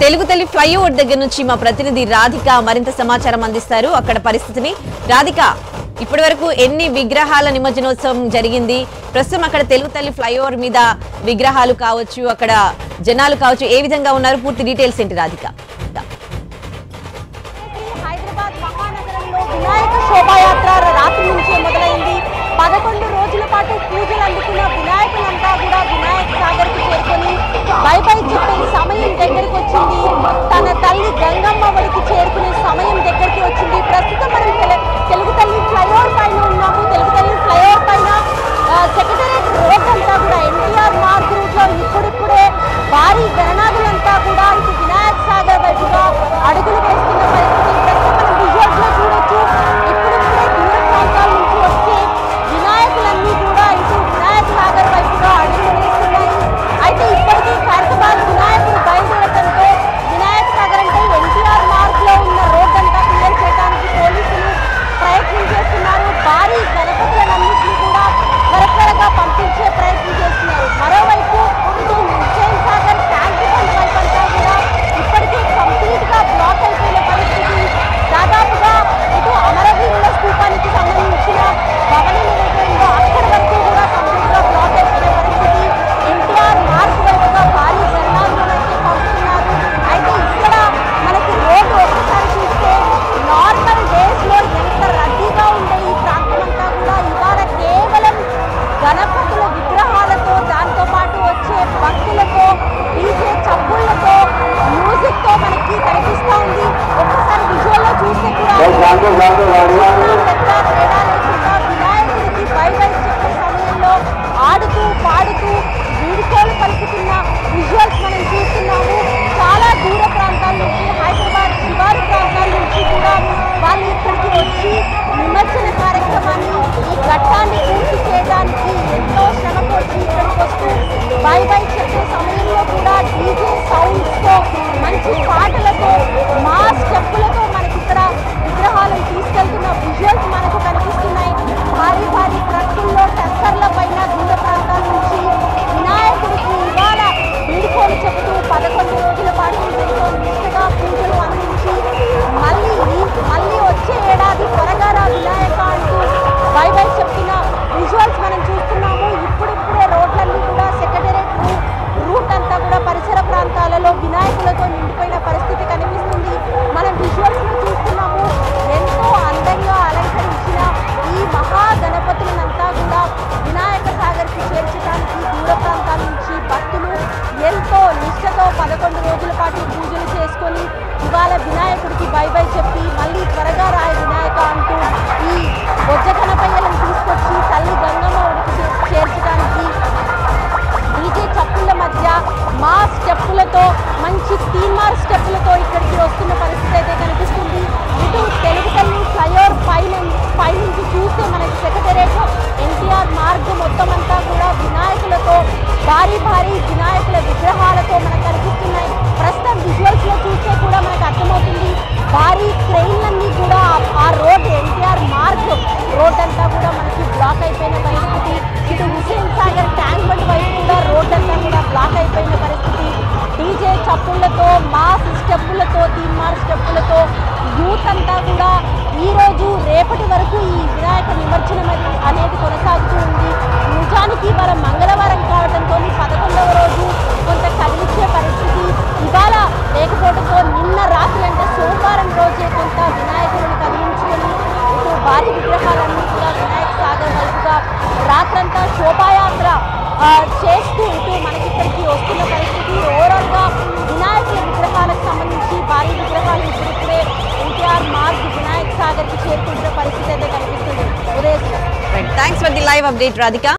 తెలుగు తల్లి ఫ్లైఓవర్ దగ్గర నుంచి మా ప్రతినిధి రాధిక మరింత సమాచారం అందిస్తారు అక్కడ పరిస్థితిని. రాధిక, ఇప్పటి వరకు ఎన్ని విగ్రహాల నిమజ్జనోత్సవం జరిగింది? ప్రస్తుతం అక్కడ తెలుగు తల్లి ఫ్లైఓవర్ మీద విగ్రహాలు కావచ్చు, అక్కడ జనాలు కావచ్చు, ఏ విధంగా ఉన్నారు? పూర్తి డీటెయిల్స్ ఏంటి రాధిక? హైదరాబాద్ మహానగరంలో వినాయక శోభాయాత్ర రాత్రి నుంచే మొదలైంది. 11 రోజుల పాటు పూజలు అందుకున్న వినాయకులంతా కూడా వినాయక సాగర్కి చేరుకొని బై బై చెప్పే సమయం దగ్గరికి వచ్చింది. తన తల్లి గంగమ్మ ఒడికి చేరుకునే సమయం దగ్గరికి వచ్చింది. ప్రస్తుతం మనం తెలుగు తల్లి ఫ్లైఓవర్ పైన ఉన్నాము. తెలుగు తల్లి ఫ్లైఓవర్ పైన సెక్రటేరియట్ రోడ్ అంతా కూడా ఎన్టీఆర్ మార్గ్ రూట్ లో ఇప్పుడిప్పుడే భారీ గణనాథులంతా కూడా ఇటు వినాయక సాగర్ వైపుగా అడుగులు వేస్తున్న పరిస్థితి ప్రస్తుతం మనం విజువల్స్ లో చూడొచ్చు. ఇప్పుడిప్పుడే దూర ప్రాంతాల నుంచి వచ్చే వినాయకులన్నీ కూడా ఇటు వినాయక సాగర్ వైపుగా అడుగులు వేస్తున్నాయి. అయితే ఇప్పటికీ ఖైరతాబాద్ వినాయకుడు బయలుదేరడంతో వినాయక సాగర్ అంటే ఎన్టీఆర్ మార్గ్ లో ఉన్న రోడ్ అంతా క్లియర్ చేయడానికి పోలీసులు ప్రయత్నం చేస్తున్నారు. భారీ గణపతులన్నింటినీ కూడా త్వరగా పంపించే ప్రయత్నం చేస్తున్నారు. మరోవైపు ఇటు హుస్సేన్ సాగర్ ట్యాంక్ బండ్ వైపు అంతా కూడా ఇప్పటికీ కంప్లీట్ గా బ్లాక్ అయిపోయిన పరిస్థితి. దాదాపుగా ఇటు అమరవీరుల స్థూపానికి సంబంధించిన భవనం ఏదైతే అక్కడి వరకు కూడా కంప్లీట్ గా బ్లాక్ అయిపోయిన పరిస్థితి. ఎన్టీఆర్ మార్గ్ వైపుగా భారీ గణనాథులను అయితే పంపుతున్నారు. అయితే ఇక్కడ మనకి రోడ్డు ఒక్కసారి చూస్తే నార్మల్ డేస్ లో ఎంత రద్దీగా ఉండే ఈ ప్రాంతం అంతా కూడా ఇవాళ కేవలం గణపతుల విగ్రహాలతో, దాంతో పాటు వచ్చే భక్తులతో, డీజే చప్పుళ్లతో, మ్యూజిక్ తో మనకి కనిపిస్తా ఉంది. ఒక్కసారి విజువల్ లో చూస్తే కూడా పెద్ద తేడా లేకుండా వినాయకుడికి బై బై చెప్పే సమయంలో ఆడుతూ పాడుతూ వీడుకోలు పలుకుతున్న విజువల్స్ మనం చూస్తున్నాము. చాలా దూర ప్రాంతాల నుంచి, హైదరాబాద్ శివారు ప్రాంతాల నుంచి కూడా వాళ్ళు ఇక్కడికి వచ్చి నిమజ్జన కార్యక్రమాన్ని, ఈ ఘట్టాన్ని పూర్తి చేయడానికి ఎంతో శ్రమపడి ఇక్కడికి వస్తూ బై బై చెప్పే సమయంలో కూడా డీజే సౌండ్స్ తో, మంచి పాటలతో, మా స్టెప్పులతో మనకి ఇక్కడ విగ్రహాలను తీసుకెళ్తున్న విజువల్స్ మనకు కనిపిస్తున్నాయి. భారీ భారీ ట్రక్కుల్లో, టెక్కర్ల పైన దూర ప్రాంతాల నుంచి వినాయకుడికి ఇవాళ వీడుకోలు చెబుతూ 11 రోజుల పాటు ఎంతో నిష్ఠగా పూజలు అందించి మళ్ళీ వచ్చే ఏడాది త్వరగా రా వినాయక అంటూ బై బై చెప్తున్న విజువల్స్ మనం చూస్తున్నాము. ఇప్పుడిప్పుడే రోడ్లన్నీ కూడా సెక్రటేరియట్ రూట్ అంతా కూడా పరిసర ప్రాంతాలలో వినాయకులతో నిండిపోయిన పరిస్థితి కనిపిస్తుంది. మనం విజువల్స్ లో చూస్తున్నాము. ఎంతో అందంగా అలంకరించిన ఈ మహా గణపతులంతా కూడా వినాయక సాగర్కి చేర్చడానికి దూర ప్రాంతాల నుంచి భక్తులు ఎంతో నిష్ఠతో 11 రోజుల పాటు పూజలు చేసుకొని ఇవాళ వినాయకుడికి బై బై చెప్పి మళ్ళీ త్వరగా రాయ వినాయక అంటూ ఈ బొజ్జ గణపయ్యలను తీసుకొచ్చి తల్లి గంగమ్మ ఒడికి చేర్చడానికి డీజే చప్పుల మధ్య మా స్టెప్పులతో, మంచి తీన్మార్ స్టెప్పులతో ఇక్కడికి వస్తున్న పరిస్థితి అయితే కనిపిస్తుంది. ఇటు తెలుగు తల్లి ఫ్లైఓవర్ పై నుంచి చూస్తే మనకి సెక్రటేరియట్ ఎన్టీఆర్ మార్గ్ మొత్తం అంతా కూడా వినాయకులతో, భారీ భారీ వినాయకుల విగ్రహాలతో మనకు కనిపిస్తున్నాయి. ప్రస్తుతం విజువల్స్ లో చూస్తే కూడా మనకు అర్థమవుతుంది. భారీ ట్రైన్లన్నీ కూడా ఆ రోడ్ ఎన్టీఆర్ మార్గ్ రోడ్ అంతా కూడా మనకి బ్లాక్ అయిపోయిన పరిస్థితి. ఇటు హుస్సేన్ సాగర్ ట్యాంక్ బండ్ వైపు కూడా రోడ్ అంతా కూడా బ్లాక్ అయిపోయిన పరిస్థితి. డీజే చప్పుళ్లతో, మాస్ స్టెప్పులతో, తీన్మార్ స్టెప్పులతో యూత్ అంతా కూడా ఈ రోజు రేపటి వరకు ఈ వినాయక నిమజ్జనం అనేది కొనసాగుతూ ఉంది. నిజానికి ఇవాళ మంగళవారం కావడంతో 11వ రోజు కొంత కదిలిచ్చే పరిస్థితి ఇవాళ లేకపోవడంతో నిన్న రాత్రి అంటే సోమవారం రోజే కొంత వినాయకులను కదిలించుకొని ఇటు భారీ విగ్రహాలన్నీ కూడా వినాయక సాగర్ వైపుగా రాత్రంతా శోభాయాత్ర చేస్తూ ఇటు మనకి ఇక్కడికి వస్తున్న పరిస్థితి. ఓవరాల్ గా వినాయకుల విగ్రహాలకు సంబంధించి భారీ విగ్రహాలు ఇప్పుడిప్పుడే ఎన్టీఆర్ మార్గ్ వినాయక సాగర్ కి చేరుకుంటున్న పరిస్థితి అయితే కనిపిస్తుంది. Uday, thanks for the live update Radhika.